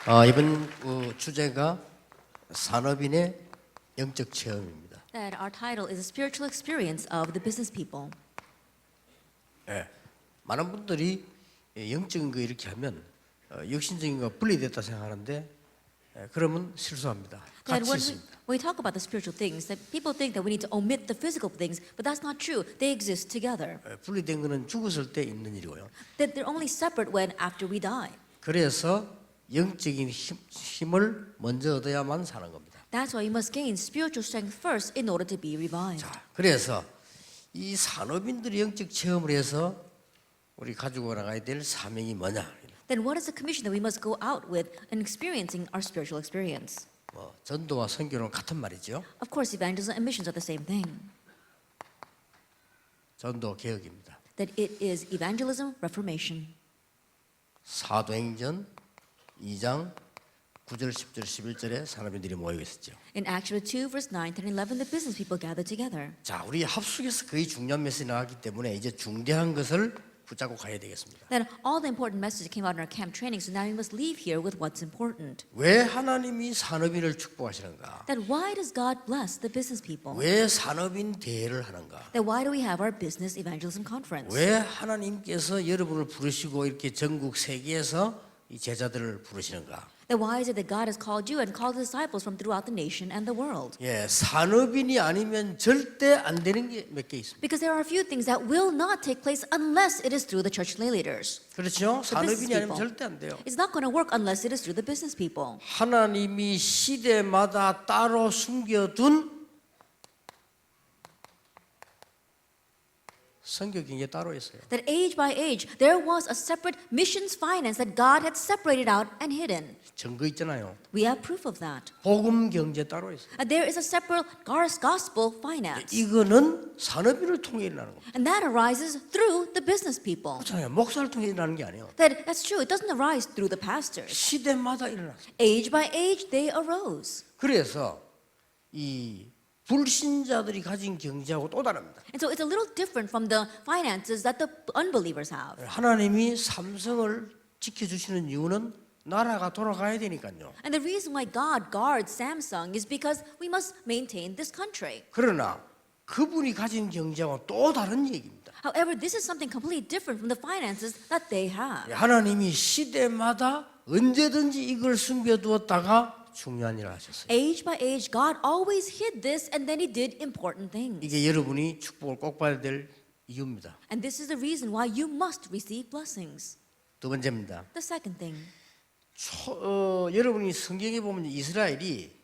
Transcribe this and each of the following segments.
이번 주제가 산업인의 영적 체험입니다. That our title is a spiritual experience of the business people. 예, 많은 분들이 영적인 거 이렇게 하면 육신적인 거 분리됐다 생각하는데 그러면 실수합니다. That 같이 when 있습니다. we talk about the spiritual things, that people think that we need to omit the physical things, but that's not true. They exist together. 분리된 거는 죽었을 때 있는 일이고요. That they're only separate when after we die. 그래서 영적인 힘을 먼저 얻어야만 사는 겁니다. That's why you must gain spiritual strength first in order to be revived. 자, 그래서 이 산업인들이 영적 체험을 해서 우리 가지고 나가야 될 사명이 뭐냐? Then what is the commission that we must go out with in experiencing our spiritual experience? 전도와 선교는 같은 말이죠. Of course, evangelism and missions are the same thing. 전도 개혁입니다. That it is evangelism, reformation. 사도행전 2장 9절, 10절, 11절에 산업인들이 모여 있었죠. In Acts 2, verse 9, 10, 11, the business people gathered together. 자, 우리 합숙에서 거의 중요한 메시지 나왔기 때문에 이제 중대한 것을 붙잡고 가야 되겠습니다. Then all the important messages came out in our camp training, so now we must leave here with what's important. 왜 하나님이 산업인을 축복하시는가? That why does God bless the business people? 왜 산업인 대회를 하는가? That why do we have our business evangelism conference? 왜 하나님께서 여러분을 부르시고 이렇게 전국 세계에서 이 제자들을 부르시는가? That why is it that God has called you and called the disciples from throughout the nation and the world? 예, 산업인이 아니면 절대 안 되는 게 몇 개 있습니다. Because there are a few things that will not take place unless it is through the church lay leaders. 그렇죠? 산업인이 아니면 people. 절대 안 돼요. It's not going to work unless it is through the business people. 하나님이 시대마다 따로 숨겨둔 선교 경제 따로 있어요. That age by age, there was a separate missions finance that God had separated out and hidden. 증거 있잖아요. We have proof of that. 복음 경제 따로 있어요. And there is a separate gospel finance. 이거는 산업인을 통해 일어나는 겁니다. And that arises through the business people. 그렇잖아요. 목사를 통해 일어나는 게 아니에요. That's true. It doesn't arise through the pastors. 시대마다 일어났어요. Age by age, they arose. 그래서 이 불신자들이 가진 경제하고 또 다릅니다. And so it's a little different from the finances that the unbelievers have. 하나님이 삼성을 지켜주시는 이유는 나라가 돌아가야 되니까요. And the reason why God guards Samsung is because we must maintain this country. 그러나 그분이 가진 경제하고 또 다른 얘기입니다. However, this is something completely different from the finances that they have. 하나님이 시대마다 언제든지 이걸 숨겨두었다가 중요한 일을 하셨어요. Age by age, God always hid this and then He did important things. 이게 여러분이 축복을 꼭 받아야 될 이유입니다. And this is the reason why you must receive blessings. 두 번째입니다. The second thing, 여러분이 성경에 보면 이스라엘이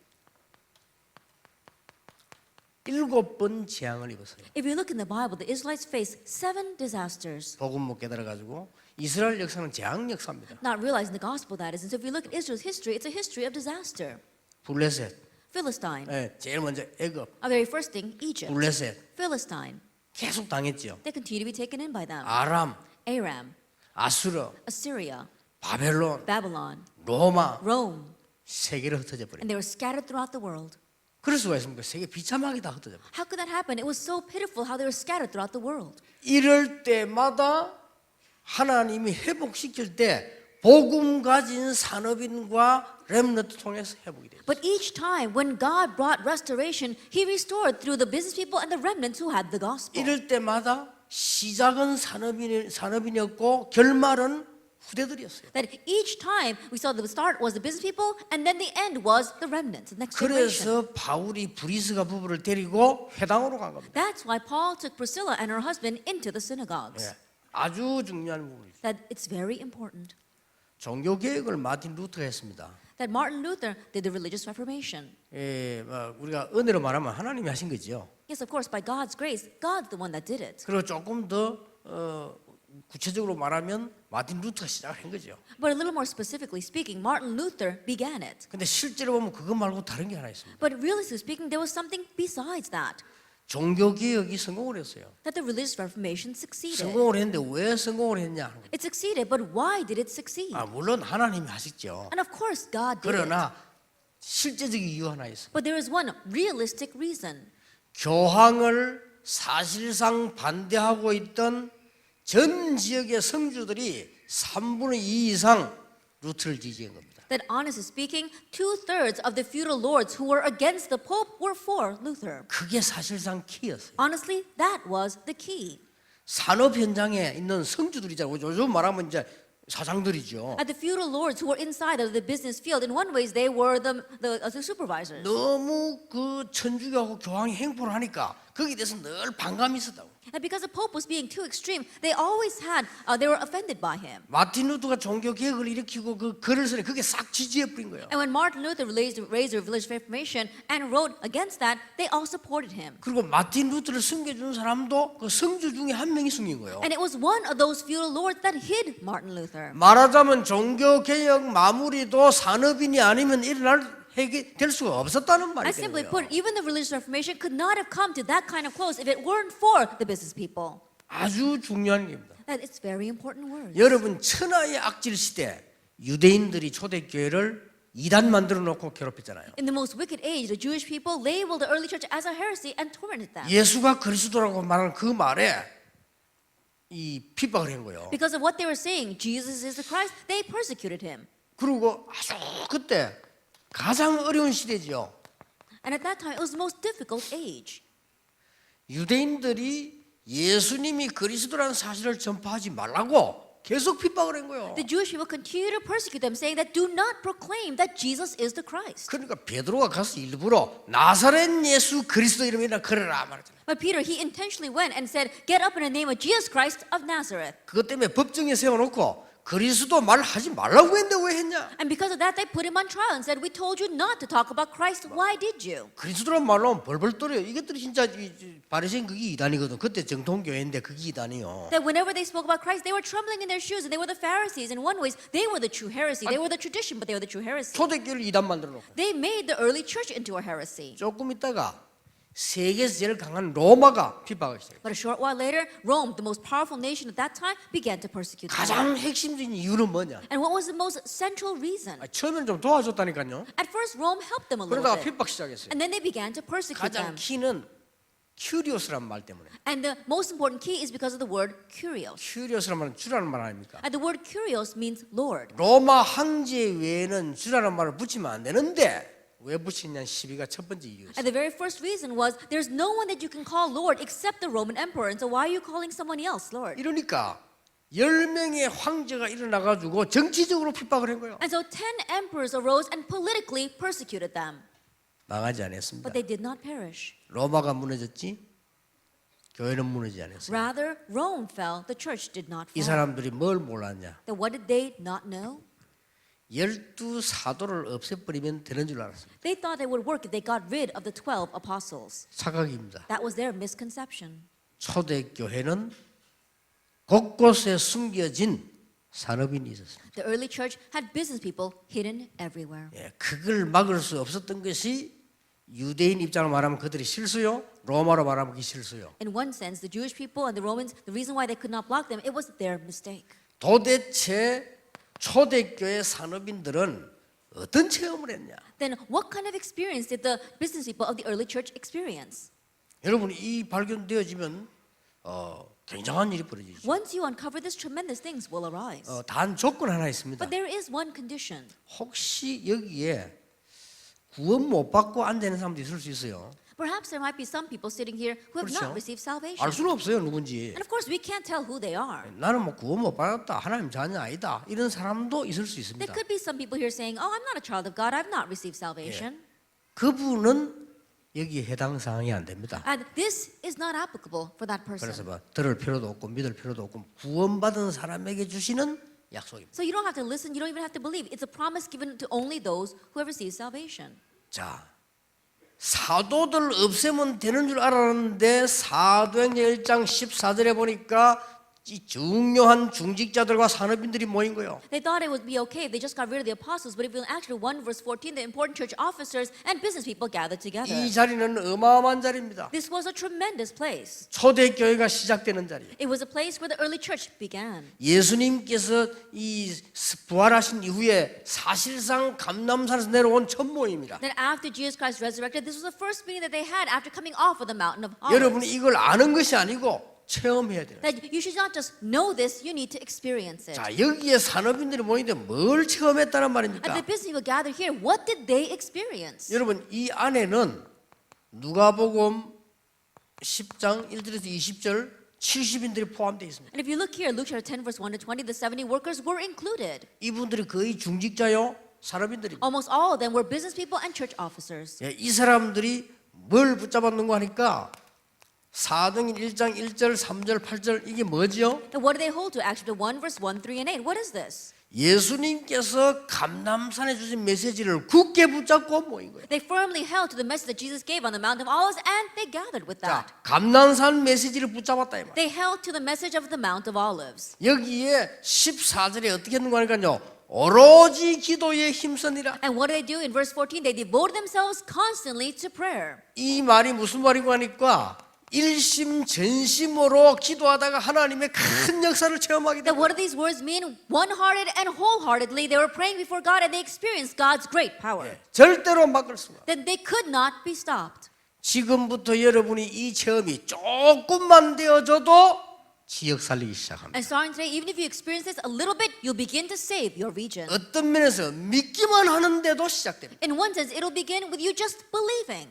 7번 재앙을 입었어요. if you look in the Bible, the Israelites faced 7 disasters. 복음 못 깨달아가지고 이스라엘 역사는 재앙 역사입니다. Not realizing the gospel that is. And so if you look at Israel's history, it's a history of disaster. 블레셋, Philistine, 제일 먼저 애굽, our very first thing, Egypt. 블레셋 Philistine, 계속 당했죠. they continue to be taken in by them. 아람, Aram, 아수르, Assyria, 바벨론, Babylon, 로마 Rome, 세계를 흩어져 버려. and they were scattered throughout the world. 그럴 수가 있습니까? 세계 비참하게 다 흩어져 버려. How could that happen? It was so pitiful how they were scattered throughout the world. 이럴 때마다 하나님이 회복시킬 때 복음 가진 산업인과 렘넌트 통해서 회복이 돼요. But each time when God brought restoration, He restored through the business people and the remnants who had the gospel. 이럴 때마다 시작은 산업인이었고 결말은 후대들이었어요. That each time we saw the start was the business people and then the end was the remnants, the next generation. 그래서 바울이 브리스가 부부를 데리고 회당으로 간 겁니다. That's why Paul took Priscilla and her husband into the synagogues. 예, 아주 중요한 부분이죠. That it's very important. 종교 개혁을 마틴 루터가 했습니다. That Martin Luther did the religious reformation. 예, 우리가 은혜로 말하면 하나님이 하신 거죠. Yes, of course, by God's grace, God's the one that did it. 그리고 조금 더 구체적으로 말하면 마틴 루터가 시작한 거죠. But a little more specifically speaking, Martin Luther began it. 근데 실제로 보면 그것 말고 다른 게 하나 있습니다. But realistically speaking, there was something besides that. 종교 개혁이 성공을 했어요. That the religious reformation succeeded. 성공을 했는데 왜 성공을 했냐? It succeeded, but why did it succeed? 물론 하나님이 하셨죠. And of course, God did it. 그러나 실제적인 이유 하나 있어요. But there is one realistic reason. 교황을 사실상 반대하고 있던 전 지역의 성주들이 3분의 2 이상 루트를 지지한 겁니다. That honestly speaking, 2/3 of the feudal lords who were against the Pope were for Luther. 그게 사실상 키였어요. Honestly, that was the key. 산업 현장에 있는 성주들이잖아요. 요즘 말하면 이제 사장들이죠. At the feudal lords who were inside of the business field, in one ways they were the supervisors. 너무 그 천주교하고 교황이 행포를 하니까 거기에 대해서 늘 반감이 있었다고. And because the Pope was being too extreme, they always they were offended by him. 마틴 루터가 종교 개혁을 일으키고 그 글을 쓰니 그게 싹 지지해 버린 거예요. And when Martin Luther raised the Religious Reformation and wrote against that, they all supported him. 그리고 마틴 루터를 숨겨주는 사람도 그 성주 중에 한 명이 숨긴 거예요. And it was one of those feudal lords that hid Martin Luther. 말하자면 종교 개혁 마무리도 산업인이 아니면 될 수가 없었다는 I 말이 simply 되는 put, 거예요. even the Religious Reformation could not have come to that kind of close if it weren't for the business people. 아주 중요한 겁니다. That it's very important words. 여러분 천하의 악질 시대 유대인들이 초대교회를 이단 만들어 놓고 괴롭혔잖아요. In the most wicked age, the Jewish people labeled the early church as a heresy and tormented them. 예수가 그리스도라고 말하는 그 말에 이 핍박을 한 거예요. Because of what they were saying, Jesus is the Christ, they persecuted him. 그리고 아주 그때 가장 어려운 시대죠. And at that time, it was the most difficult age. 유대인들이 예수님이 그리스도라는 사실을 전파하지 말라고 계속 핍박을 한 거예요. The Jewish people continue to persecute them, saying that do not proclaim that Jesus is the Christ. 그러니까 베드로가 가서 일부러 나사렛 예수 그리스도 이름이나 걸어라 말했잖아요. But Peter, he intentionally went and said, get up in the name of Jesus Christ of Nazareth. 그것 때문에 법정에 세워놓고 그리스도 말하지 말라고 했는데 왜 했냐? And because of that, they put him on trial and said, we told you not to talk about Christ. Why did you? 그리스도란 말로 하면 벌벌 떨어요. 이것들이 진짜 바리새인 그게 이단이거든. 그때 정통교회인데 그게 이단이요. That whenever they spoke about Christ, they were trembling in their shoes, and they were the Pharisees. In one way, they were the true heresy. They were the tradition, but they were the true heresy. 초대교회를 이단 만들어 놓고 They made the early church into a heresy. 조금 있다가 세계에서 제일 강한 로마가 핍박하기 시작해요. But a short while later, Rome, the most powerful nation at that time, began to persecute them. 가장 핵심적인 이유는 뭐냐? And what was the most central reason? 처음에는 좀 도와줬다니까요. At first, Rome helped them a little 그러다가 bit. 핍박 시작했어요. And then they began to persecute 가장 them. 키는 큐리오스란 말 때문에. And the most important key is because of the word kurios. 큐리오스란 말은 주라는 말 아닙니까? And the word kurios means Lord. 로마 황제 외에는 주라는 말을 붙이면 안 되는데 왜 붙이냐? 시비가 첫 번째 이유였어요. And the very first reason was there's no one that you can call Lord except the Roman emperor. And so why are you calling someone else Lord? 이러니까 10명의 황제가 일어나가지고 정치적으로 핍박을 한 거예요. And so 10 emperors arose and politically persecuted them. 망하지 않았습니다. But they did not perish. 로마가 무너졌지 교회는 무너지지 않았어요. Rather, Rome fell, the church did not 이 fall. 사람들이 뭘 몰랐냐? Then what did they not know? 12사도를 없애버리면 되는 줄 알았습니다. They thought they would work if they got rid of the 12 apostles. 착각입니다. That was their misconception. 초대교회는 곳곳에 숨겨진 산업인이 있었습니다. The early church had business people hidden everywhere. 예, 그걸 막을 수 없었던 것이 유대인 입장으로 말하면 그들이 실수요, 로마로 말하면 그게 실수요. In one sense, the Jewish people and the Romans, the reason why they could not block them, it was their mistake. 도대체 초대교회 산업인들은 어떤 체험을 했냐? Then what kind of experience did the business people of the early church experience? 여러분 이 발견되어지면 굉장한 일이 벌어지죠. Once you uncover this, tremendous things will arise. 단 조건 하나 있습니다. But there is one condition. 혹시 여기에 구원 못 받고 앉아 있는 사람도 있을 수 있어요. Perhaps there might be some people sitting here who have 그렇죠. not received salvation. 알 수는 없어요 누군지. And of course, we can't tell who they are. 나는 뭐 구원 못 받았다, 하나님 자녀 아니다 이런 사람도 있을 수 There 있습니다. could be some people here saying, oh, I'm not a child of God, I've not received salvation. 그분은 여기에 해당 사항이 안 됩니다. And this is not applicable for that 그래서 person. 뭐 들을 필요도 없고 믿을 필요도 없고 구원받은 사람에게 주시는 약속입니다. So you don't have to listen, you don't even have to believe. It's a promise given to only those who have received salvation. 자, 사도들 없애면 되는 줄 알았는데 사도행전 1장 14절에 보니까 이 중요한 중직자들과 산업인들이 모인 거예요. They thought it would be okay if they just got rid of the apostles, but if you actually 1 verse 14, the important church officers and business people gathered together. 이 자리는 어마어마한 자리입니다. This was a tremendous place. 초대교회가 시작되는 자리예요. It was a place where the early church began. 예수님께서 이 부활하신 이후에 사실상 감람산에서 내려온 첫 모임이다. Then after Jesus Christ resurrected, this was the first meeting that they had after coming off of the mountain of 여러분이 Olives. 이걸 아는 것이 아니고 체험해야 돼요. That you should not just know this, you need to experience it. 자, 여기에 산업인들이 모이는데 뭘 체험했다는 And 말입니까? the business people gathered here, what did they experience? 여러분, 이 안에는 누가복음 10장 1절에서 20절 70인들이 포함되어 있습니다. And if you look here, Luke chapter 10, verse 1 to 20, the 70 workers were included. 이분들이 거의 중직자요, 산업인들입니다. Almost all of them were business people and church officers. 예, 이 사람들이 뭘 붙잡았는가 하니까 사도행전 1장 1절, 3절, 8절 이게 뭐지요? And what do they hold to? Acts chapter 1, verse 1, 3, and 8. What is this? 예수님께서 감람산에 주신 메시지를 굳게 붙잡고 모인 거예요. They firmly held to the message that Jesus gave on the Mount of Olives, and they gathered with 자, that. 감람산 메시지를 붙잡았다 이 말. They held to the message of the Mount of Olives. 여기에 14절에 어떻게 했는가 하니까요. 오로지 기도에 힘쓰니라. And what do they do in verse 14? They devoted themselves constantly to prayer. 이 말이 무슨 말이고 하니까 일심전심으로 기도하다가 하나님의 큰 역사를 체험하게 That 되고 what do these words mean? One-hearted and wholeheartedly, they were praying before God and they experienced God's great power. 절대로 막을 수가. That they could not be stopped. 지금부터 여러분이 이 체험이 조금만 되어져도 지역 살리기 시작합니다. And starting today, even if you experience this a little bit, you'll begin to save your region. 어떤 면에서 믿기만 하는데도 시작됩니다. In one sense, it'll begin with you just believing.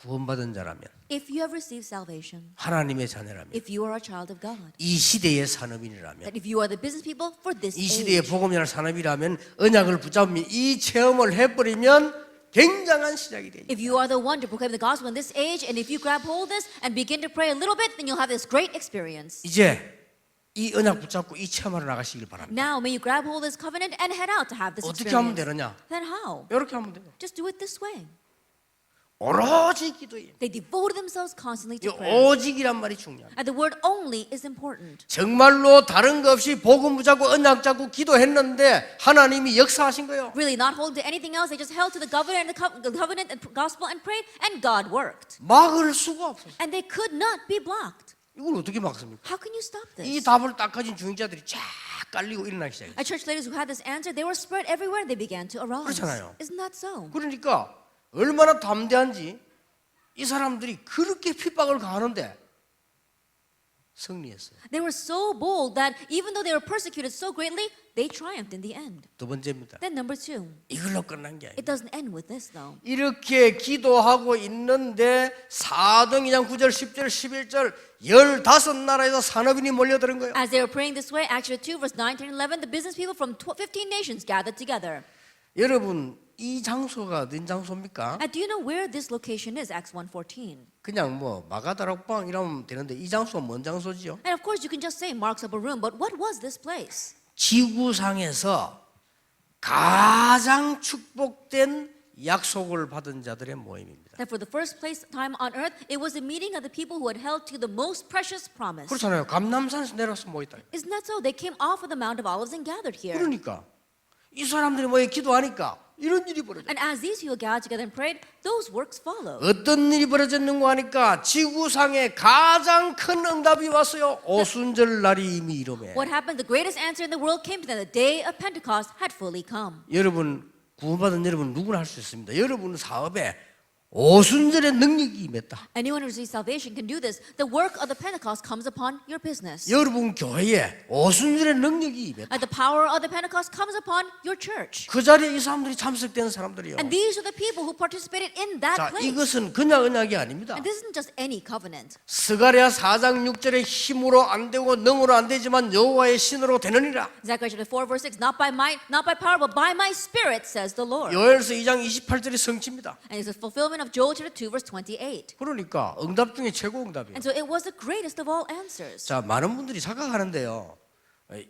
구원받은 자라면, If you have received salvation, 하나님의 자녀라면, if you are a child of God, 이 시대의 산업인이라면, that if you are the business people for this 이 시대의 age, 복음이나 산업이라면 언약을 붙잡으면 이 체험을 해버리면 굉장한 시작이 되죠. if you are the one to proclaim the gospel in this age, and if you grab hold of this and begin to pray a little bit, then you'll have this great experience. 이제 이 언약 붙잡고 이 체험하러 나가시길 바랍니다. Now, may you grab hold of this covenant and head out to have this 어떻게 하면 experience. 되느냐? Then how? 이렇게 하면 돼요. Just do it this way. 오로지 기도예요. They devoted themselves constantly 이 to prayer. 오직이란 말이 중요합니다. And the word only is important. 정말로 다른 거 없이 복음 붙잡고 언약 잡고 기도했는데 하나님이 역사하신 거예요. Really, not holding to anything else. They just held to the covenant and gospel and prayed, and God worked. 막을 수가 없었어요. And they could not be blocked. 이걸 어떻게 막습니까? How can you stop 이 this? 답을 딱 가진 중직자들이 쫙 깔리고 일어나기 시작해요. And church leaders who had this answer, they were spread everywhere. They began to arise. 그렇잖아요. Isn't that so? 그러니까 얼마나 담대한지 이 사람들이 그렇게 핍박을 가하는데 승리했어요. They were so bold that even though they were persecuted so greatly, they triumphed in the end. 두 번째입니다. Then number two, 이걸로 끝난 게 it 아니에요. doesn't end with this though. 이렇게 기도하고 있는데 사도행전 9절, 10절, 11절 15나라에서 산업인이 몰려드는 거예요. As they were praying this way, Acts 2, verse 9, 10, 11, the business people from 15 nations gathered together. 여러분 이 장소가 어떤 장소입니까? And do you know where this location is? Acts 1:14. 그냥 뭐 마가다락방 이러면 되는데 이 장소가 뭔 장소지요? And of course, you can just say Mark's upper room, but what was this place? 지구상에서 가장 축복된 약속을 받은 자들의 모임입니다. That for the first time on earth, it was the meeting of the people who had held to the most precious promise. 그렇잖아요. 감람산에서 내려서 모였다. Isn't that so? They came off of the Mount of Olives and gathered here. 그러니까 이 사람들이 모여 기도하니까 이런 일이 벌어져. And as these people gathered together and prayed, those works followed. 어떤 일이 벌어졌는가 하니까 지구상에 가장 큰 응답이 왔어요. 오순절 날이 이미 이름에. What happened? The greatest answer in the world came to them. The day of Pentecost had fully come. 여러분 구원받은 여러분 누구나 할 수 있습니다. 여러분 사업에 오순절의 능력이 임했다. Anyone who receives salvation can do this. The work of the Pentecost comes upon your business. 여러분 교회에 오순절의 능력이 임했다. And the power of the Pentecost comes upon your church. 그 자리에 이 사람들이 참석되는 사람들이요. And these are the people who participated in that 자, place. 이것은 그냥 언약이 아닙니다. And this isn't just any covenant. 스가랴 4장 6절에 힘으로 안 되고 능으로 안 되지만 여호와의 신으로 되느니라. Zechariah chapter 4 verse 6, not by might, not by power, but by my spirit, says the Lord. 요엘서 2장 28절이 성취입니다. And it's a fulfillment of Joel chapter 2 verse 28. 그러니까 응답 중에 최고 응답이에요. And so it was the greatest of all answers. 자, 많은 분들이 착각하는데요.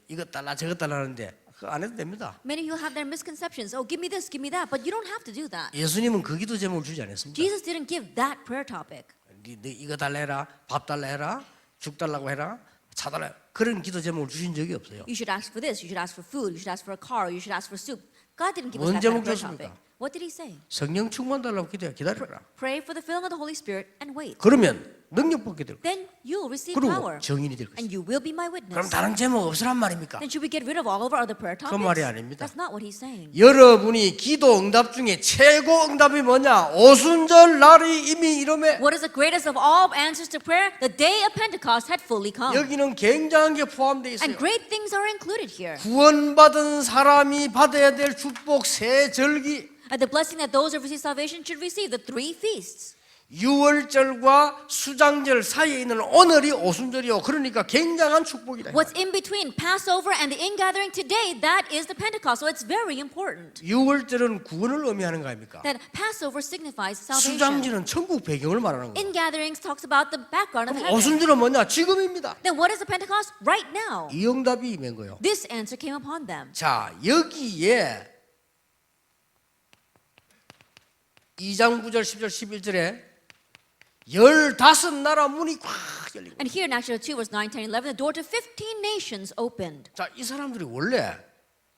이것 달라 저것 달라 하는데 그거 안 해도 됩니다. Many who have their misconceptions. Oh, give me this, give me that. But you don't have to do that. 예수님은 그 기도 제목을 주지 않았습니다. Jesus didn't give that prayer topic. 네 이거 달라 해라, 밥 달라 해라, 죽 달라고 해라, 차 달라 해라. 그런 기도 제목을 주신 적이 없어요. You should ask for this, you should ask for food, you should ask for a car, you should ask for soup. God didn't give us 뭔 that kind of 제목 prayer 줬습니까? topic. What did he say? 성령 충만 달라고 기도해 기다려라. Pray for the filling of the Holy Spirit and wait. 그러면 능력 받게 될 거예요. then you'll receive 그리고 power. 증인이 될 것이에요. And you will be my 그럼 witness. 다른 제목 없으란 말입니까? Then should we get rid of all of our other prayer 그 topics? 말이 아닙니다. That's not what he's saying. 여러분이 기도 응답 중에 최고 응답이 뭐냐? 오순절 날이 이미 이름에 What is the greatest of all answers to prayer? The day of Pentecost had fully come. 여기는 굉장한 게 포함되어 있어요. And great things are included here. 구원받은 사람이 받아야 될 축복 세 절기, And the blessing that those who receive salvation should receive, the 3 feasts. 유월절과 수장절 사이에 있는 오늘이 오순절이요. 그러니까 굉장한 축복이다. What's in between Passover and the ingathering today, that is the Pentecost. So it's very important. 유월절은 구원을 의미하는 거 아닙니까? That Passover signifies salvation. 수장절은 천국 배경을 말하는 거예요. Ingatherings talks about the background of 그럼 heaven. 오순절은 뭐냐? 지금입니다. Then what is the Pentecost? Right now. 이 응답이 임한 거예요. This answer came upon them. 자, 여기에 2장 9절 10절 11절에 15나라 문이 꽉 열린 거예요. And here in Acts 2, verse 9, 10, 11, the door to 15 nations opened. 자, 이 사람들이 원래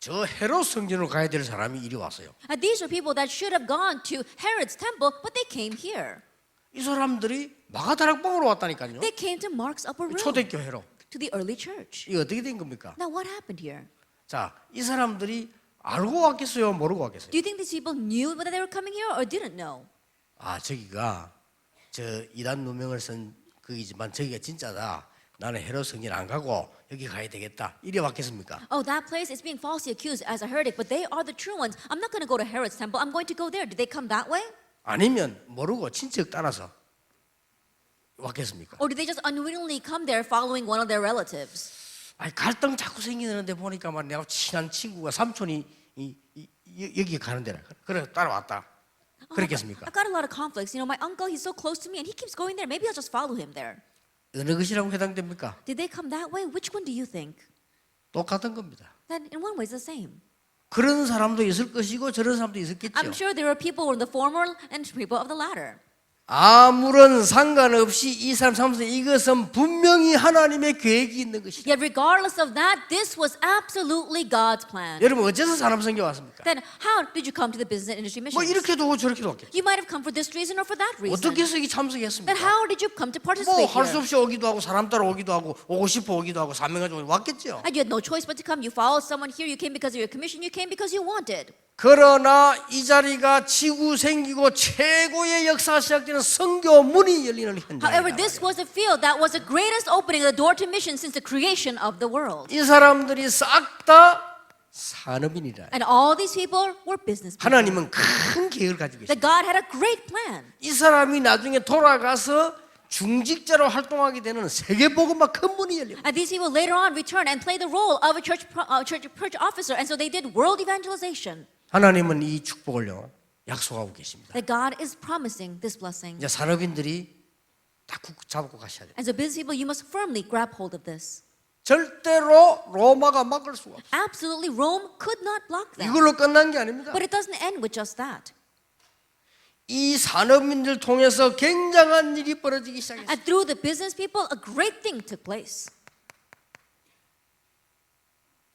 저 헤롯 성전으로 가야 될 사람이 이리 왔어요. And these were people that should have gone to Herod's temple, but they came here. 이 사람들이 마가다락방으로 왔다니까요. They came to Mark's upper room, 초대교회로. to the early church. 이게 어떻게 된 겁니까? Now what happened here? 자, 이 사람들이 알고 왔겠어요? 모르고 왔겠어요? Do you think these people knew whether they were coming here or didn't know? 아, 저기가 저 이단 누명을 쓴 그이지만 저기가 진짜다. 나는 헤롯 성전 안 가고 여기 가야 되겠다. 이래 왔겠습니까? Oh, that place is being falsely accused as a heretic, but they are the true ones. I'm not going to go to Herod's temple. I'm going to go there. Did they come that way? 아니면 모르고 친척 따라서 왔겠습니까? Or did they just unwittingly come there following one of their relatives? 아니, 갈등 자꾸 생기는데 보니까 말 내가 친한 친구가 삼촌이 여기 가는 데라. 그래서 따라왔다. 그랬겠습니까? I've got a lot of conflicts. You know, my uncle, he's so close to me and he keeps going there. Maybe I'll just follow him there. 어느 것이라고 해당됩니까? Did they come that way? Which one do you think? 똑같은 겁니다. Then in one way it's the same. 그런 사람도 있을 것이고 저런 사람도 있었겠죠. I'm sure there are people in the former and people of the latter. 아무런 상관없이 이 사람 삼성 이것은 분명히 하나님의 계획이 있는 것이다. Yet regardless of that, this was absolutely God's plan. 여러분 어째서 산업성교 왔습니까? Then how did you come to the business and industry 뭐 missions? 이렇게도 오고 저렇게도 왔겠죠. You might have come for this reason or for that reason. 어떻게 해서 여기 Then 참석했습니까? how did you come to participate 뭐 할 수 here? 없이 오기도 하고 사람 따라 오기도 하고 오고 싶어 오기도 하고 사명 가지고 왔겠죠. And you had no choice but to come. You followed someone here. You came because of your commission. You came because you wanted. 그러나 이 자리가 지구 생기고 최고의 역사 시작되는 선교 문이 열리는 However, 현장이다. this was a field that was the greatest opening, the door to mission since the creation of the world. 이 사람들이 싹 다 산업인이라. And all these people were business people. 하나님은 큰 계획을 가지고 That 계십니다. God had a great plan. 이 사람이 나중에 돌아가서 중직자로 활동하게 되는 세계복음화 큰 문이 열립니다. And these people later on returned and played the role of a church officer. And so they did world evangelization. 하나님은 이 축복을요 약속하고 계십니다. That God is promising this blessing. 이제 산업인들이 다 잡고 가셔야 돼요. And so business people, you must firmly grab hold of this. 절대로 로마가 막을 수가 없어요. Absolutely, Rome could not block them. 이걸로 끝난 게 아닙니다. But it doesn't end with just that. 이 산업인들 통해서 굉장한 일이 벌어지기 시작했어요. And through the business people, a great thing took place.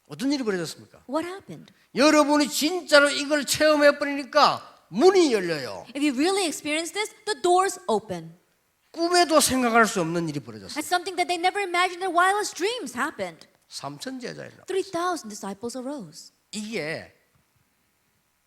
어떤 일이 벌어졌습니까? What happened? 여러분이 진짜로 이걸 체험해 버리니까 문이 열려요. If you really experience this, the doors open. 꿈에도 생각할 수 없는 일이 벌어졌어요. And something that they never imagined in their wildest dreams happened. 3천 제자예요. 3,000 disciples arose. 이게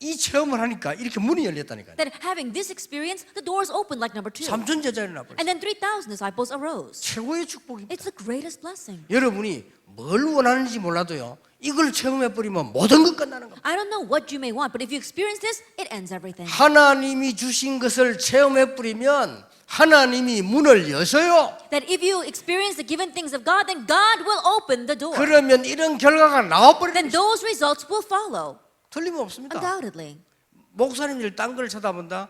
이 체험을 하니까 이렇게 문이 열렸다니까요. That having this experience, the doors opened like number 2. 3천 제자를 나버렸어요. And then 3,000 disciples arose. 최고의 축복입니다. It's the greatest blessing. 여러분이 뭘 원하는지 몰라도요. 이걸 체험해 버리면 모든 것 끝나는 겁니다. I don't know what you may want, but if you experience this, it ends everything. 하나님이 주신 것을 체험해 버리면 하나님이 문을 여셔요. That if you experience the given things of God, then God will open the door. 그러면 이런 결과가 나와버리는 Then those results will follow. 틀림없습니다. Undoubtedly. 목사님들 딴 걸 쳐다본다.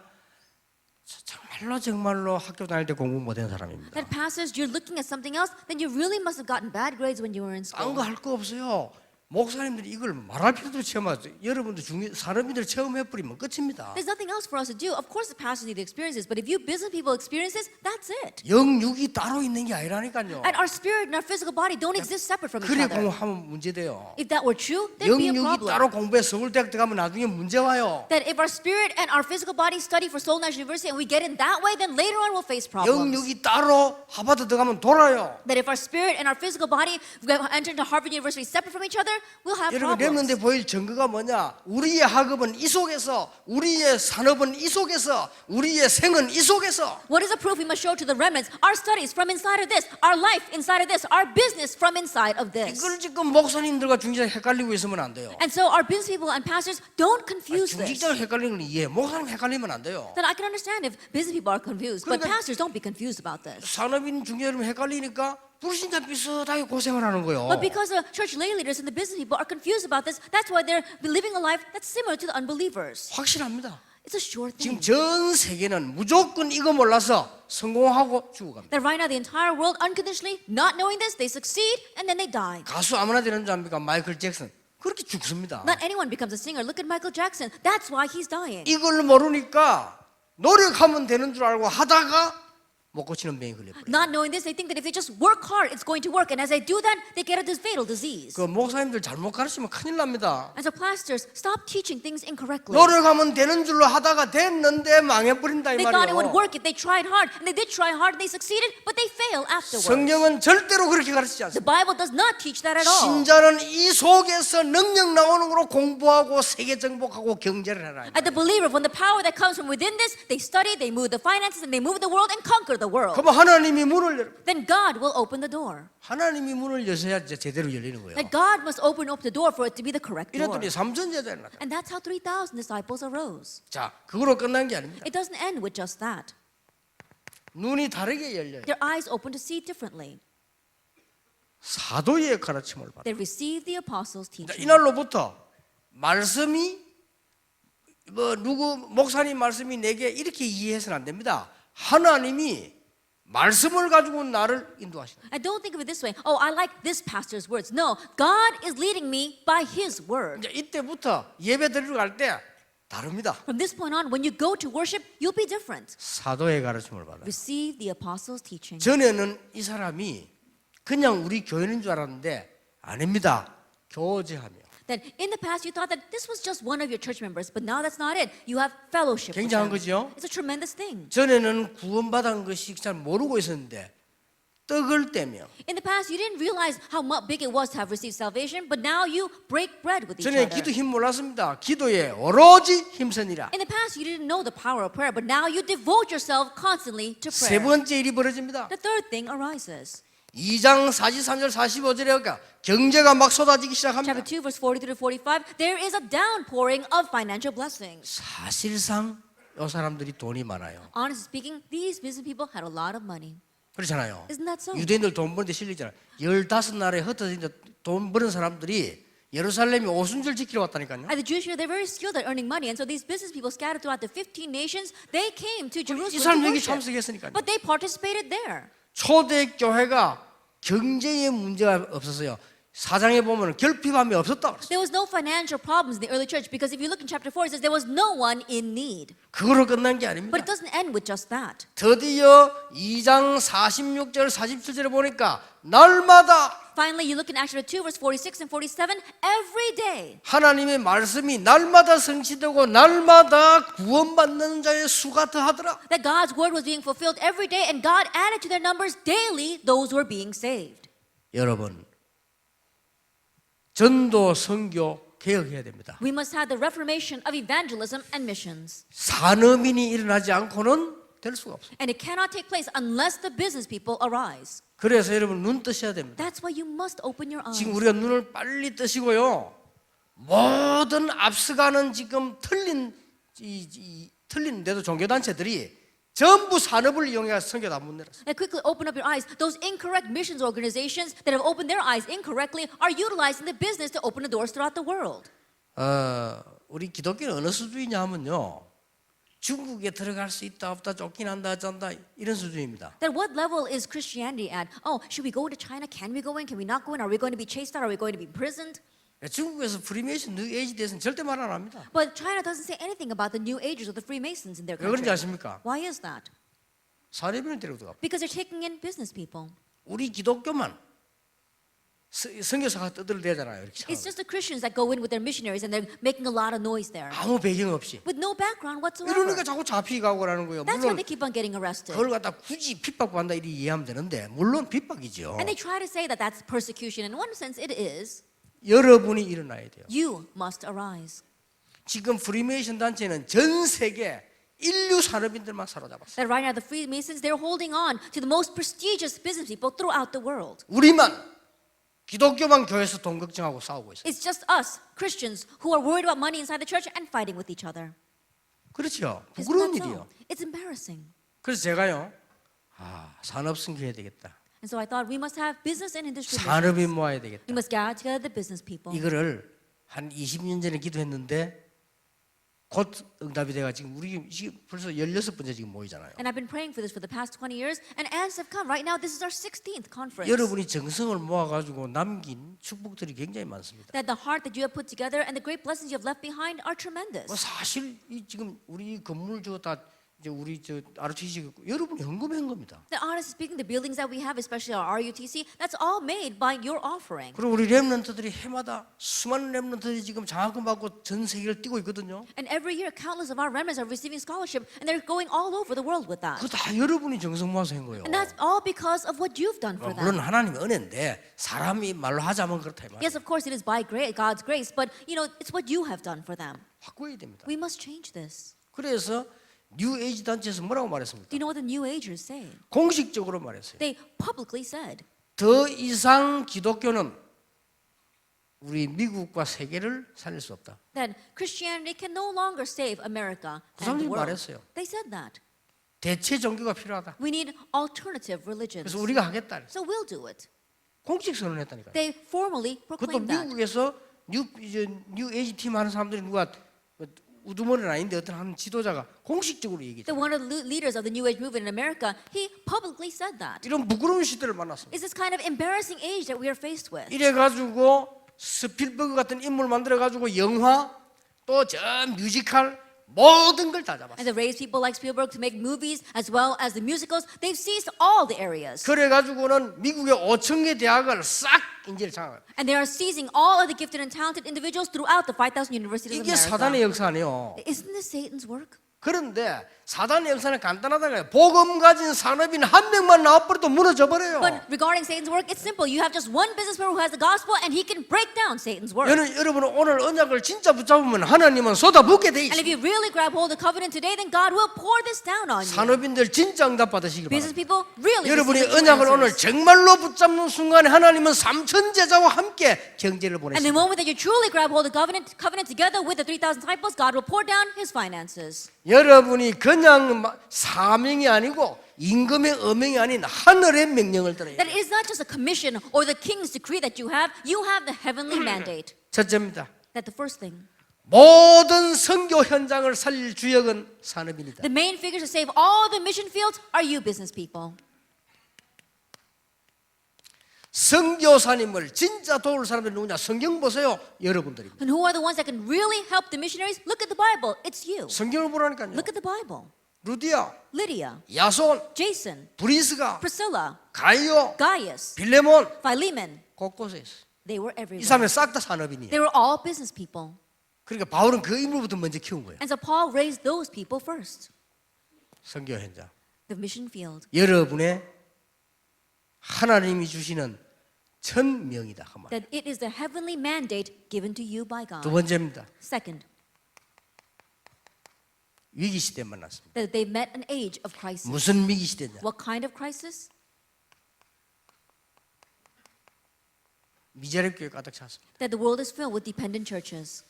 정말로 학교 다닐 때 공부 못한 사람입니다. That pastors, you're looking at something else, then you really must have gotten bad grades when you were in 딴 school. 거 할 거 없어요. 목사님들이 이걸 말할 필요도 체험하죠. 여러분도 산업인들 체험해버리면 끝입니다. There's nothing else for us to do. Of course, the pastors need to experience this, but if you business people experience this, that's it. 영육이 따로 있는 게 아니라니까요. And our spirit and our physical body don't exist separate from each 그래 other. 공부하면 문제돼요. If that were true, there'd be a 영육이 따로 problem. 공부해 서울대학 들어가면 나중에 문제 와요. That if our spirit and our physical body study for Seoul National University and we get in that way, then later on we'll face problems. 영육이 따로 하버드 들어가면 돌아요. That if our spirit and our physical body enter into Harvard University separate from each other, we'll have 여러분 problems. 렘넌트에 보일 증거가 뭐냐? 우리의 학업은 이 속에서, 우리의 산업은 이 속에서, 우리의 생은 이 속에서. What is the proof we must show to the remnants? Our studies from inside of this, our life inside of this, our business from inside of this. 이걸 지금 목사님들과 중직자 헷갈리고 있으면 안 돼요. And so our business people and pastors don't confuse this. 중직자가 헷갈리는 건 이해, 목사님 헷갈리면 안 돼요. Then I can understand if business people are confused, but 그러니까- pastors don't be confused about this. 산업인 중직자들은 헷갈리니까 불신자 비슷하게 고생을 하는 거예요. But because the church lay leaders and the business people are confused about this, that's why they're living a life that's similar to the unbelievers. 확실합니다. It's a sure 지금 thing. 전 세계는 무조건 이거 몰라서 성공하고 죽어갑니다. That right now the entire world unconditionally, not knowing this, they succeed and then they die. 가수 아무나 되는 줄 압니까? 마이클 잭슨 그렇게 죽습니다. Not anyone becomes a singer. Look at Michael Jackson. That's why he's dying. 이걸 모르니까 노력하면 되는 줄 알고 하다가 못 고치는 병이 걸려버려요. Not knowing this, they think that if they just work hard, it's going to work. And as they do that, they get this fatal disease. 그 목사님들 잘못 가르치면 큰일 납니다. And so pastors, stop teaching things incorrectly. 노력하면 되는 줄로 하다가 됐는데 망해버린다 이 They thought it would 말이에요. work if they tried hard. And they did try hard and they succeeded, but they fail afterwards. 성경은 절대로 그렇게 가르치지 The 않습니다. Bible does not teach that at all. 신자는 이 속에서 능력 나오는 거로 공부하고 세계 정복하고 경제를 해라. And the believer, when the power that comes from within this, they study, they move the finances, and they move the world and conquer the world. 그럼 하나님이 문을 열어. Then God will open the door. 하나님이 문을 여셔야 이제 제대로 열리는 거예요. That God must open up the door for it to be the correct door. 이랬더니 삼천제자를 나타. And that's how 3,000 disciples arose. 자, 그거로 끝난 게 아닙니다. It doesn't end with just that. 눈이 다르게 열려요. Their eyes open to see differently. 사도의 가르침을 받아. They receive the apostles' 자, teaching. 이날로부터 말씀이 뭐 누구 목사님 말씀이 내게 이렇게 이해해서는 안 됩니다. 하나님이 말씀을 가지고 나를 인도하신다. And don't think of it this way. Oh, I like this pastor's words. No, God is leading me by His word. 이제 이때부터 예배 드리러 갈 때 다릅니다. From this point on, when you go to worship, you'll be different. 사도의 가르침을 받아. Receive the apostles' teaching. 전에는 이 사람이 그냥 우리 교인인 줄 알았는데 아닙니다. 교제하며. Then in the past, you thought that this was just one of your church members, but now that's not it. You have fellowship with 굉장한 them. 거죠? It's a tremendous thing. 전에는 구원받은 것이 잘 모르고 있었는데 떡을 떼며 In the past, you didn't realize how big it was to have received salvation, but now you break bread with each 전에 other. 기도 힘 몰랐습니다. 기도에 오로지 힘쓰니라. In the past, you didn't know the power of prayer, but now you devote yourself constantly to 세 prayer. 번째 일이 벌어집니다. The third thing arises. 2장 43절 45절에 그러니까 경제가 막 쏟아지기 시작합니다. Chapter 2, verse 43 to 45, there is a downpouring of financial blessings. 사실상 이 사람들이 돈이 많아요. Honestly speaking, these business people had a lot of money. 그렇잖아요. Isn't that so? 유대인들 돈 버는데 실리잖아요. 15나라에 흩어진 돈 버는 사람들이 예루살렘에 오순절 지키러 왔다니까요. And the Jewish people, they're very skilled at earning money. And so these business people scattered throughout the 15 nations, they came to 이 Jerusalem 사람 to 여기 worship. 참석했으니까요. But they participated there. 초대교회가 경제에 문제가 없었어요. 사장에 보면 결핍함이 없었다 그랬어요. There was no financial problems in the early church because if you look in chapter 4, it says there was no one in need. 그거로 끝난 게 아닙니다. But it doesn't end with just that. 드디어 2장 46절 47절에 보니까 날마다 Finally, you look in Acts chapter 2, verse 46 and 47, every day. 하나님의 말씀이 날마다 성취되고 날마다 구원받는 자의 수가 더하더라. That God's word was being fulfilled every day, and God added to their numbers daily those who were being saved. 여러분, 전도 선교 개혁해야 됩니다. We must have the reformation of evangelism and missions. 산업인이 일어나지 않고는 될 수가 없어요. And it cannot take place unless the business people arise. 그래서 여러분 눈 뜨셔야 됩니다. That's why you must open your eyes. 지금 우리가 눈을 빨리 뜨시고요. 모든 앞서가는 지금 틀린데도 종교단체들이 전부 산업을 이용해서 선교도 안 문내렸어요. Now quickly open up your eyes. Those incorrect missions organizations that have opened their eyes incorrectly are utilizing the business to open the doors throughout the world. 우리 기독교는 어느 수준이냐 하면요. 중국에 들어갈 수 있다 없다 쫓겨난다 쩐다 이런 수준입니다. Then what level is Christianity at? Oh, should we go to China? Can we go in? Can we not go in? Are we going to be chased out? Are we going to be imprisoned? 중국에서 프리메이션 뉴 에이지 대해서는 절대 말 안 합니다. But China doesn't say anything about the New Agers or the Freemasons in their 왜 그런지 country. 아십니까? Why is that? 사례비를 데리고 들어가. Because they're taking in business people. 우리 기독교만 선교사가 떠들대잖아요. 이렇게 It's just the Christians that go in with their missionaries and they're making a lot of noise there 아무 배경 없이. with no background whatsoever. 이러니까 자꾸 잡히가고라는 거예요. That's why 물론 they keep on getting arrested. 그걸 갖다 굳이 핍박받는다 이렇게 이해하면 되는데 물론 핍박이죠. And they try to say that that's persecution. In one sense, it is. 여러분이 일어나야 돼요. You must arise. 지금 프리메이션 단체는 전 세계 인류 산업인들만 사로잡았어요. That right now the Freemasons, they're holding on to the most prestigious business people throughout the world. 우리만 기독교만 교회에서 돈 걱정하고 싸우고 있어요. It's just us, Christians, who are worried about money inside the church and fighting with each other. 그렇죠. Isn't 부끄러운 that 일이요. so? It's embarrassing. 그래서 제가요. 산업 선교해야 되겠다. And so I thought we must have business and industry 산업인 missions. 모아야 되겠다. We must gather together the business people. 이거를 한 20년 전에 기도했는데 곧 응답이 돼가 지금 우리 지금 벌써 16번째 지금 모이잖아요. And I've been praying for this for the past 20 years, and answers have come. Right now, this is our 16th conference. 여러분이 정성을 모아가지고 남긴 축복들이 굉장히 많습니다. That the heart that you have put together and the great blessings you have left behind are tremendous. 사실 이 지금 우리 건물 다 이제 우리 RTC 여러분이 헌금한 겁니다. That honestly speaking, the buildings that we have, especially our RUTC, that's all made by your offering. 그리고 우리 렘넌트들이 해마다 수많은 렘넌트들이 지금 장학금 받고 전 세계를 뛰고 있거든요. And every year, countless of our remnants are receiving scholarship, and they're going all over the world with that. 그거 다 여러분이 정성 모아서 한 거예요. And that's all because of what you've done for 물론 them. 하나님의 은혜인데 사람이 말로 하자면 그렇다 이 말이에요. Yes, of course, it is by God's grace, but it's what you have done for them. 바꿔야 됩니다. We must change this. 그래서 뉴 에이지 단체에서 뭐라고 말했습니까? Do you know what the New Agers say? 공식적으로 말했어요. They publicly said 더 이상 기독교는 우리 미국과 세계를 살릴 수 없다. that Christianity can no longer save America 그 and the 사람들이 world. 말했어요. They said that. 대체 종교가 필요하다. We need alternative religions. 그래서 우리가 하겠다. 그랬어요. So we'll do it. 공식 선언했다니까요. They formally 그것도 proclaimed that. 미국에서 뉴 에이지 팀 하는 사람들이 누가 우두머리는 아닌데 어떤 한 지도자가 공식적으로 얘기했어요. One of the leaders of the New Age movement in America, he publicly said that. 이런 부끄러운 시대를 만났습니다. It's this kind of embarrassing age that we are faced with. 이래가지고 스필버그 같은 인물 만들어가지고 영화 또 전 뮤지컬 모든 걸 다 잡았어요. And they raised people like Spielberg to make movies as well as the musicals. They've seized all the areas. 그래가지고는 미국의 5천 개 대학을 싹 인재를 장악해요. And they are seizing all of the gifted and talented individuals throughout the 5,000 universities of 이게 America. 사단의 역사 아니에요. Isn't this Satan's work? 그런데 사단의 역사는 간단하다고요. 복음 가진 산업인 한 명만 나와버려도 무너져 버려요. But regarding Satan's work, it's simple. You have just one businessman who has the gospel and he can break down Satan's work. 여러분은 오늘 언약을 진짜 붙잡으면 하나님은 쏟아붓게 돼 And if 있어요. you really grab hold of the covenant today, then God will pour this down on you. 산업인들 진짜 응답 받으시길 Business 바랍니다. people really 여러분이 receive your 언약을 오늘 answers. 정말로 붙잡는 순간에 하나님은 3천 제자와 함께 경제를 And the 보내십니다. moment that you truly grab hold of the covenant together with the 3,000 disciples, God will pour down his finances. 여러분이 그냥 사명이 아니고 임금의 어명이 아닌 하늘의 명령을 들어야 That 돼요. it is not just a commission or the king's decree that you have the heavenly mandate. 첫째입니다. That the first thing, 모든 선교 현장을 살릴 주역은 산업인이다. the main figures to save all the mission fields are you business people. 선교사님을 진짜 도울 사람들이 누구냐? 성경 보세요. 여러분들입니다. And who are the ones that can really help the missionaries? Look at the Bible. It's you. 성경을 보라니까요. Look at the Bible. 루디아, Lydia, 야손, Jason, 브리스가, Priscilla, 가이오, Gaius, 빌레몬 Philemon. 곳곳에 있어. They were 이 everywhere. 사람이 싹 다 산업인이에요. They were all business people. 그러니까 바울은 그 인물부터 먼저 키운 거예요. And so Paul raised those people first. 선교 현장. The mission field. 여러분의 하나님이 주시는 천명이다. 그 말. That it is the heavenly mandate given to you by 두 God. 번째입니다. Second, 위기 시대에 만났습니다. that they met an age of crisis. 무슨 위기 시대냐? What kind of crisis? 미자립 교회 가득 찼습니다. That the world is filled with dependent churches.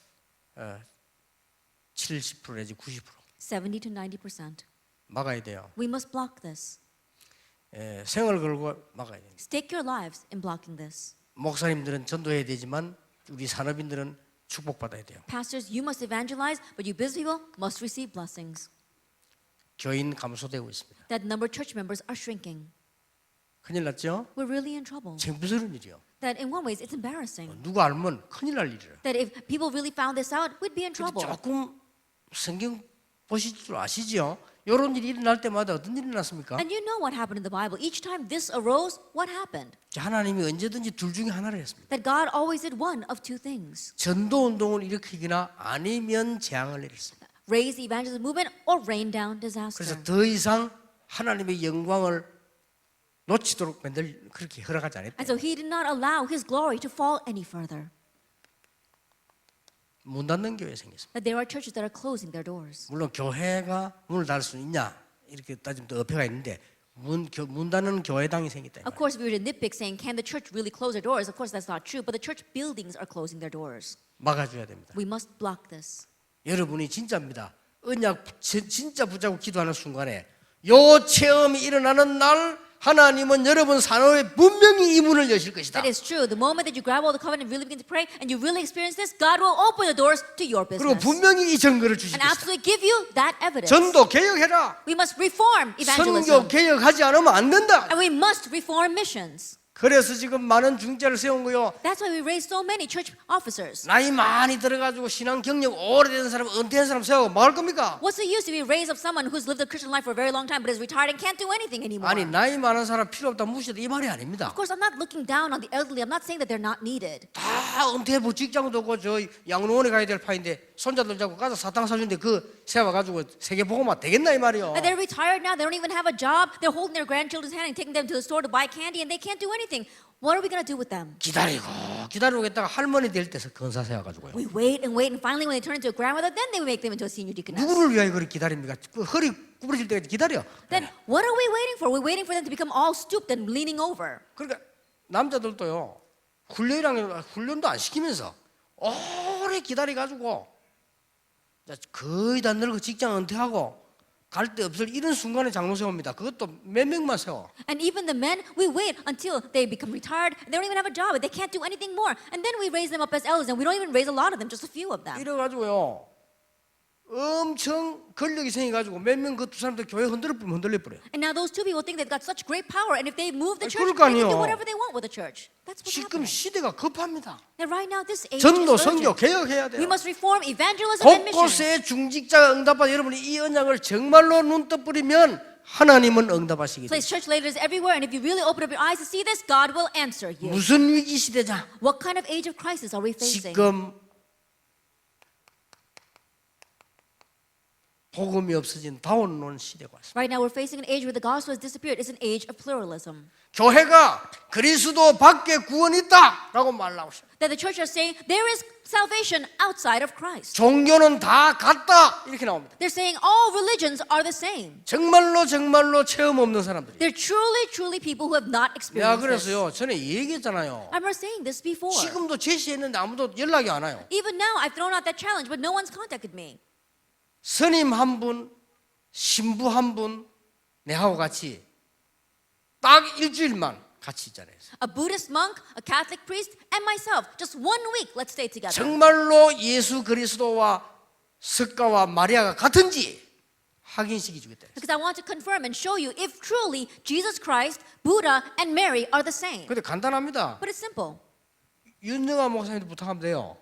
70% 내지 90% 70 to 90%. 막아야 돼요. We must block this. 생을 걸고 막아야 돼요. Stake your lives in blocking this. 목사님들은 전도해야 되지만 우리 산업인들은 축복받아야 돼요. Pastors, you must evangelize, but you business people must receive blessings. 교인 감소되고 있습니다. That number of church members are shrinking. 큰일 났죠? we're really in trouble. 창피스러운 일이요. That in one ways it's embarrassing. 누가 알면 큰일 날 일이라. That if people really found this out, we'd be in 근데 trouble. 조금 성경 보실 줄 아시죠? 이런 일이 일어날 때마다 어떤 일이 났습니까? And you know what happened in the Bible. Each time this arose, what happened? 하나님이 언제든지 둘 중에 하나를 했습니다. That God always did one of two things. 전도 운동을 일으키거나 아니면 재앙을 내렸습니다. Raise the evangelism movement or rain down disaster. 그래서 더 이상 하나님의 영광을 놓치도록 그렇게 허락하지 And 않았대요. so he did not allow his glory to fall any further. 문 닫는 교회 생겼습니다. That there are churches that are closing their doors. 물론 교회가 문을 닫을 수 있냐 이렇게 따지면 또 어폐가 있는데 문 닫는 교회당이 생겼다. Of course, if we were to nitpick saying, can the church really close their doors? Of course, that's not true. But the church buildings are closing their doors. 막아줘야 됩니다. We must block this. 여러분이 진짜입니다. 언약 진짜 붙잡고 기도하는 순간에 요 체험이 일어나는 날 하나님은 여러분 산업에 분명히 이 문을 여실 것이다. That is true. The moment that you grab all the covenant and really begin to pray and you really experience this, God will open the doors to your 그리고 business. 분명히 이 증거를 주실 And 것이다. absolutely give you that evidence. 전도 개혁해라. We must reform evangelism. 선교 개혁하지 않으면 안 된다. And we must reform missions. 그래서 지금 많은 중재를 세운 거요. That's why we raise so many church officers. 나이 많이 들어가지고 신앙 경력 오래된 사람, 은퇴한 사람 세우고 뭐 할 겁니까? What's the use if we raise up someone who's lived a Christian life for a very long time but is retired and can't do anything anymore? 아니 나이 많은 사람 필요 없다 무시해도 이 말이 아닙니다. Of course, I'm not looking down on the elderly. I'm not saying that they're not needed. 다 은퇴 뭐 직장도 없고 저 양로원에 가야 될 파인데 손자들 잡고 가서 사탕 사준데 그 세워가지고 세계 보고만 되겠나 이 말이요. And they're retired now. They don't even have a job. They're holding their grandchildren's hand and taking them to the store to buy candy, and they can't do anything. What are we going to do with them? 기다리고 있다가 할머니 될 때서 건사 세워가지고요. We wait, and finally when they turn into a grandmother, then they make them into a senior deaconess. 누구를 위하여 그렇게 기다립니까? 그 허리 구부러질 때까지 기다려. Then what are we waiting for? We're waiting for them to become all stooped and leaning over. 그러니까 남자들도요 훈련도 안 시키면서 오래 기다려가지고 거의 다 늙어 직장 은퇴하고 갈 데 없을 이런 순간에 장로 세웁니다. 그것도 몇 명만 세워. And even the men, we wait until they become retired. They don't even have a job. They can't do anything more. And then we raise them up as elders, and we don't even raise a lot of them, just a few of them. 이래가지고요 엄청 권력이 생겨가지고 몇 명 그 두 사람들 교회 흔들려 버려요. And now those two people think they've got such great power, and if they move the church, 그러니까요. they can do whatever they want with the church. That's what's 지금 happening. 시대가 급합니다. And right now, this age 전도 is 선교 urgent. 개혁해야 돼요. We must reform evangelism and mission. 곳곳에 중직자가 응답받아 여러분이 이 언약을 정말로 눈 떠버리면 하나님은 응답하시기 Place 때문에 church leaders everywhere, and if you really open up your eyes to see this, God will answer you. 무슨 위기 시대자? What kind of age of crisis are we facing? 지금 복음이 없어진 다운론 시대가 왔습니다. Right now, we're facing an age where the gospel has disappeared. It's an age of pluralism. 교회가 그리스도 밖에 구원이 있다라고 말하고 있어요. That the church are saying there is salvation outside of Christ. 종교는 다 같다 이렇게 나옵니다. They're saying all religions are the same. 정말로 체험 없는 사람들이. They're truly people who have not 내가 experienced this. 그래서요 전에 얘기했잖아요. I remember saying this before. 지금도 제시했는데 아무도 연락이 안 와요. Even now, I've thrown out that challenge, but no one's contacted me. 스님 한 분, 신부 한 분, 내하고 같이 딱 일주일만 같이 있잖아요. A Buddhist monk, a Catholic priest, and myself. Just 1 week, let's stay together. 정말로 예수 그리스도와 석가와 마리아가 같은지 확인시켜 주겠다. Because I want to confirm and show you if truly Jesus Christ, Buddha, and Mary are the same. 근데 간단합니다. But it's simple. 윤영아 목사님도 부탁하면 돼요.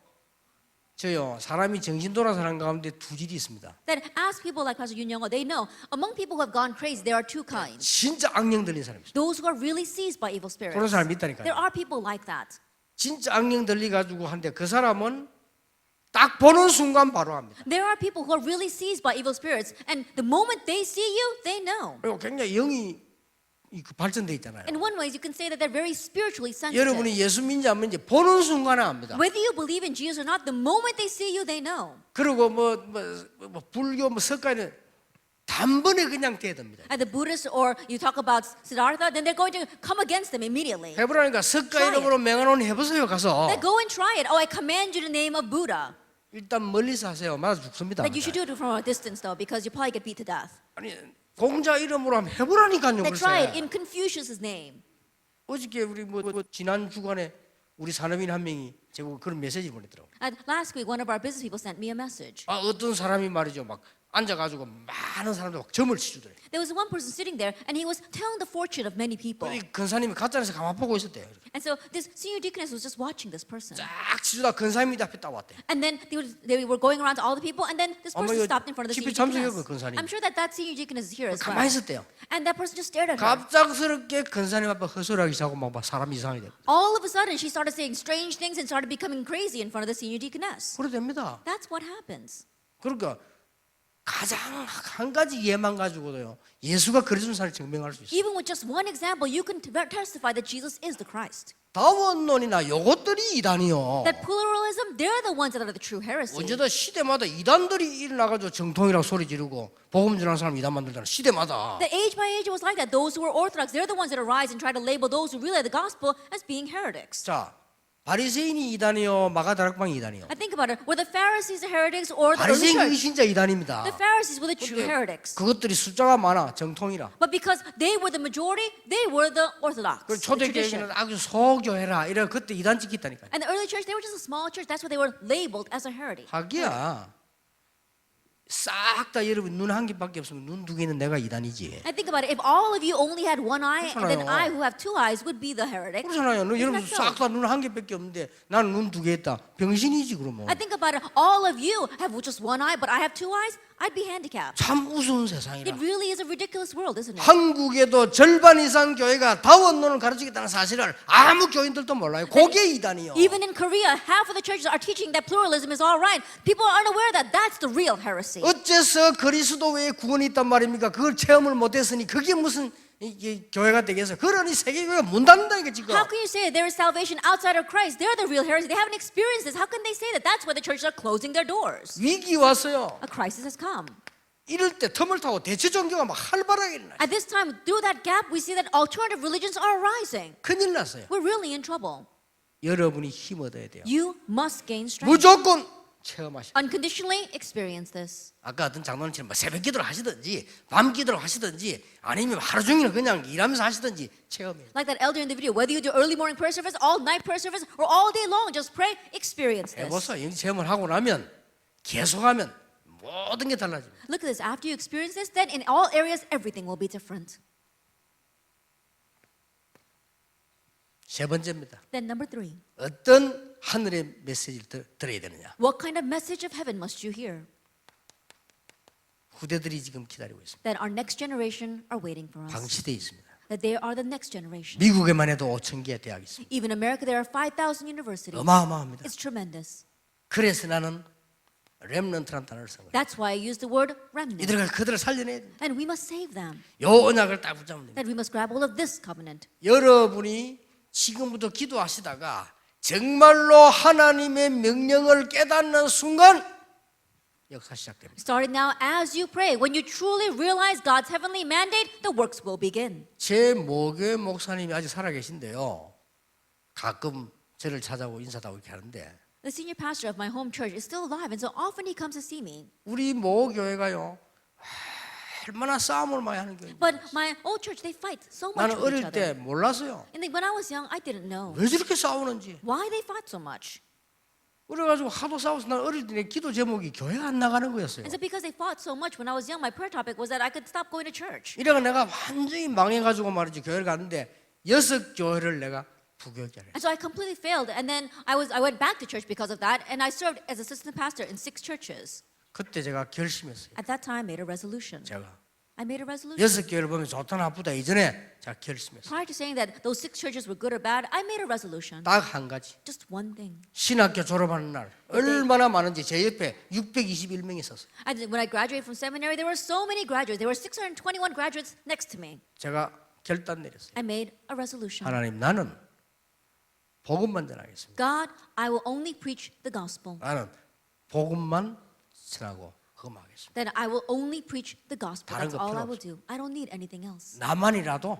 저요 사람이 정신 돌아 사람 가운데 두 질이 있습니다. Then ask people like Pastor Yoon Young, they know among people who have gone crazy, there are two kinds. 진짜 악령 들린 사람이 있어요. Those who are really seized by evil spirits. 그런 사람이 There 있다니까요. are people like that. 진짜 악령 들리 가지고 한데 그 사람은 딱 보는 순간 바로 합니다. There are people who are really seized by evil spirits, and the moment they see you, they know. 그리고 굉장히 영이 발전돼 있잖아요. In one way, you can say that they're very spiritually sensitive. 여러분이 예수 믿는지 안 믿는지 보는 순간에 압니다. Whether you believe in Jesus or not, the moment they see you, they know. 그리고 불교 석가는 단번에 그냥 대듭니다. And the Buddhists, or you talk about Siddhartha, then they're going to come against them immediately. 해보라니까 석가 이름으로 맹언 해보세요 가서. Then go and try it. Oh, I command you in the name of Buddha. 일단 멀리서 하세요. 맞아 죽습니다. But you should do it from a distance, though, because you probably get beat to death. 아니 공자 이름으로 한번 해보라니까요. Then try it 글쎄. in Confucius' name. 어저께 우리 지난 주간에 우리 산업인 한 명이 제가 그런 메시지를 보내더라고요. And last week, one of our business people sent me a message. 어떤 사람이 말이죠 막 앉아가지고 많은 사람들 막 점을 치주더래. There was one person sitting there, and he was telling the fortune of many people. 이 근사님이 가짜에서 가만 보고 있었대요. And so this senior deaconess was just watching this person. 쫙 치주다 근사님이 앞에 딱 왔대. And then they were going around to all the people, and then this 어머, person 이거 stopped in front of the 집회 senior deaconess. 참석했고, 근사님. I'm sure that senior deaconess is here as well. 가만히 있었대요. And that person just stared at her. 갑작스럽게 근사님 앞에 허술하기 시작하고 막 사람 이상이 돼. All of a sudden, she started saying strange things and started becoming crazy in front of the senior deaconess. 그래 됩니다. That's what happens. 그러니까 가장 한 가지 예만 가지고도요 예수가 그리스도인 사람을 증명할 수 있어요. Even with just one example, you can testify that Jesus is the Christ. 다원론이나 요것들이 이단이요. That pluralism, they're the ones that are the true heresy. 언제나 시대마다 이단들이 일어나가지고 정통이라고 소리 지르고 복음 전하는 사람 이단 만들잖아. 시대마다. The age by age it was like that. Those who were orthodox, they're the ones that arise and try to label those who relay the gospel as being heretics. 자, 바리새인이 이단이요, 마가다락방이 이단이요. I think about it. Were the Pharisees the heretics or the early 바리새인이 church? 진짜 이단입니다. The Pharisees were the true 근데 heretics. 그것들이 숫자가 많아 정통이라. But because they were the majority, they were the orthodox. 그 The tradition. 초대교회는 아주 소교회라 이래 그때 이단 찍혔다니까. And the early church, they were just a small church. That's why they were labeled as a heresy. 하기야. 싹 다 여러분 눈 한 개밖에 없으면 눈 두 개는 내가 이단이지. I think about it. If all of you only had one eye, and then 그렇잖아요. I who have two eyes would be the heretic. 그렇잖아요. 너 여러분 that so? 싹 다 눈 한 개밖에 없는데 나는 눈 두 개 있다. 병신이지 그러면. I think about it. All of you have just one eye, but I have two eyes. I'd be handicapped. 참 우스운 세상이라. It really is a ridiculous world, isn't it? 한국에도 절반 이상 교회가 다원론을 가르치겠다는 사실을 아무 교인들도 몰라요. 그게 이단이요. Even in Korea, half of the churches are teaching that pluralism is all right. People are unaware that that's the real heresy. 어째서 그리스도 외에 구원이 있단 말입니까? 그걸 체험을 못했으니 그게 무슨 이게 교회가 되겠어? 그러니 세계교회가 문 닫는다니까 지금. How can you say there is salvation outside of Christ? They're the real heresy. They haven't experienced this. How can they say that? That's why the churches are closing their doors. 위기 왔어요. A crisis has come. 이럴 때 틈을 타고 대체 종교가 막 활발하게 일어나. At this time, through that gap, we see that alternative religions are rising. 큰일 났어요. We're really in trouble. 여러분이 힘 얻어야 돼요. You must gain strength. 무조건 체험하시. Unconditionally experience this. 아까 어떤 장로님처럼 뭐 새벽 기도를 하시든지 밤 기도를 하시든지 아니면 하루 종일 그냥 일하면서 하시든지 체험해요. Like that elder in the video, whether you do early morning prayer service, all night prayer service, or all day long, just pray, experience this. 해보세요. 이 체험을 하고 나면 계속하면 모든 게 달라집니다. Look at this. After you experience this, then in all areas, everything will be different. 세 번째입니다. Then number 3, 어떤 하늘의 메시지를 들어야 되느냐? what kind of message of heaven must you hear? 후대들이 지금 기다리고 있습니다. That our next generation are waiting for us. 방치돼 있습니다. That they are the next generation. 미국에만 해도 5천 개의 대학이 있습니다. Even in America, there are 5,000 universities. 어마어마합니다. It's tremendous. 그래서 나는 렘넌트란 단어를 쓴 거예요. That's why I use the word remnant. 이들을 그들을 살려내야 됩니다. And we must save them. 요 언약을 딱 붙잡으면 됩니다. That we must grab hold of this covenant. 여러분이 지금부터 기도하시다가 정말로 하나님의 명령을 깨닫는 순간 역사 시작됩니다. Starting now, as you pray, when you truly realize God's heavenly mandate, the works will begin. 제 모교회 목사님이 아직 살아계신데요. 가끔 저를 찾아오고 인사도 하고 이렇게 하는데 The senior pastor of my home church is still alive, and so often he comes to see me. 우리 모교회가요 얼마나 싸움을 많이 하는 교회입니다. But my old church, they fight so much 나는 with each 어릴 때 other. 몰랐어요. And then when I was young, I didn't know 왜 저렇게 싸우는지. why they fight so much. 그래가지고 하도 싸워서 난 어릴 때 내 기도 제목이 교회 안 나가는 거였어요. And so because they fought so much when I was young, my prayer topic was that I could stop going to church. 이래가 내가 완전히 망해가지고 말이지 교회를 갔는데 6교회를 내가 부교육자를 And so I completely failed. And then I went back to church because of that, and I served as assistant pastor in 6 churches. 그때 제가 결심했어요. At that time, I made a resolution. 제가 I made a resolution. 6교회를 보면 좋다 나쁘다 이전에 제가 결심했어요. Prior to saying that those 6 churches were good or bad, I made a resolution. 딱 한 가지. Just one thing. 신학교 졸업하는 날 얼마나 많은지 제 옆에 621명이 있었어요. And when I graduated from seminary, there were so many graduates. There were 621 graduates next to me. 제가 결단 내렸어요. I made a resolution. 하나님 나는 복음만 전하겠습니다. God, I will only preach the gospel. 나는 복음만 전하고 험하겠습니다. Then I will only preach the gospel. 다른 That's 거 all 필요 I will do. I don't need anything else. 나만이라도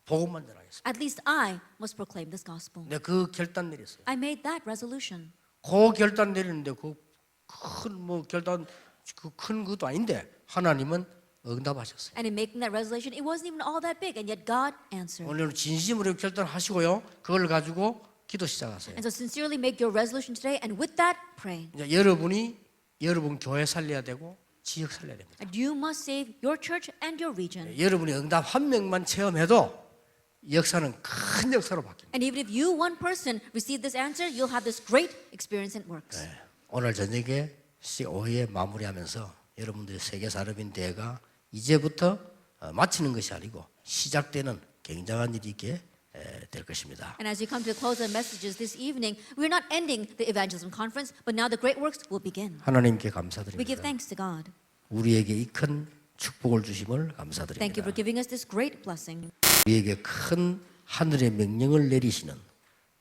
복음만 전하겠습니다. At least I must proclaim this gospel. 내가 그 결단 내렸어요. I made that resolution. 그 결단 내리는데 그 큰 뭐 결단 그 큰 것도 아닌데 하나님은 응답하셨어요. And in making that resolution, it wasn't even all that big, and yet God answered. 오늘 진심으로 결단하시고요. 그걸 가지고 기도 시작하세요. And so sincerely make your resolution today, and with that, pray. 이제 여러분이 여러분 교회 살려야 되고 지역 살려야 됩니다. And you must save your church and your region. 여러분이 응답 한 명만 체험해도 역사는 큰 역사로 바뀝니다. And even if you, one person, receive this answer, you'll have this great experience and works. 오늘 저녁에 오후에 마무리하면서 여러분들의 세계산업인 대회가 이제부터 마치는 것이 아니고 시작되는 굉장한 일이 있게 될 것입니다. And as we come to the close of the messages this evening, we're not ending the evangelism conference, but now the great works will begin. 하나님께 We give 감사드립니다. thanks to God. 우리에게 이 큰 축복을 주심을 Thank you 감사드립니다. for giving us this great blessing. 우리에게 큰 하늘의 명령을 내리시는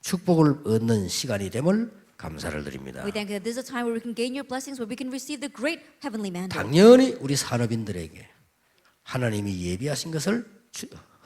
축복을 얻는 시간이 됨을 감사를 드립니다. We thank you that this is a time where we can gain your blessings, where we can receive the great heavenly mandate. 당연히 우리 산업인들에게 하나님이 예비하신 것을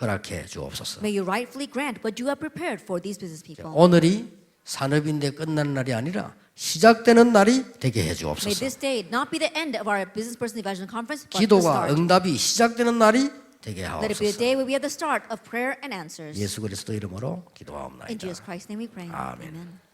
허락해 주옵소서. May you rightfully grant what you have prepared for these business people. 오늘이 산업인대 끝나는 날이 아니라 시작되는 날이 되게 해 May 주옵소서. this day not be the end of our business person evangelism conference, but the 기도가 start. 응답이 시작되는 날이 되게 Let it be a 하옵소서. day where we have the start of prayer and answers. 예수 그리스도 이름으로 In 기도하옵나이다. Jesus Christ's name we pray. 아멘. Amen.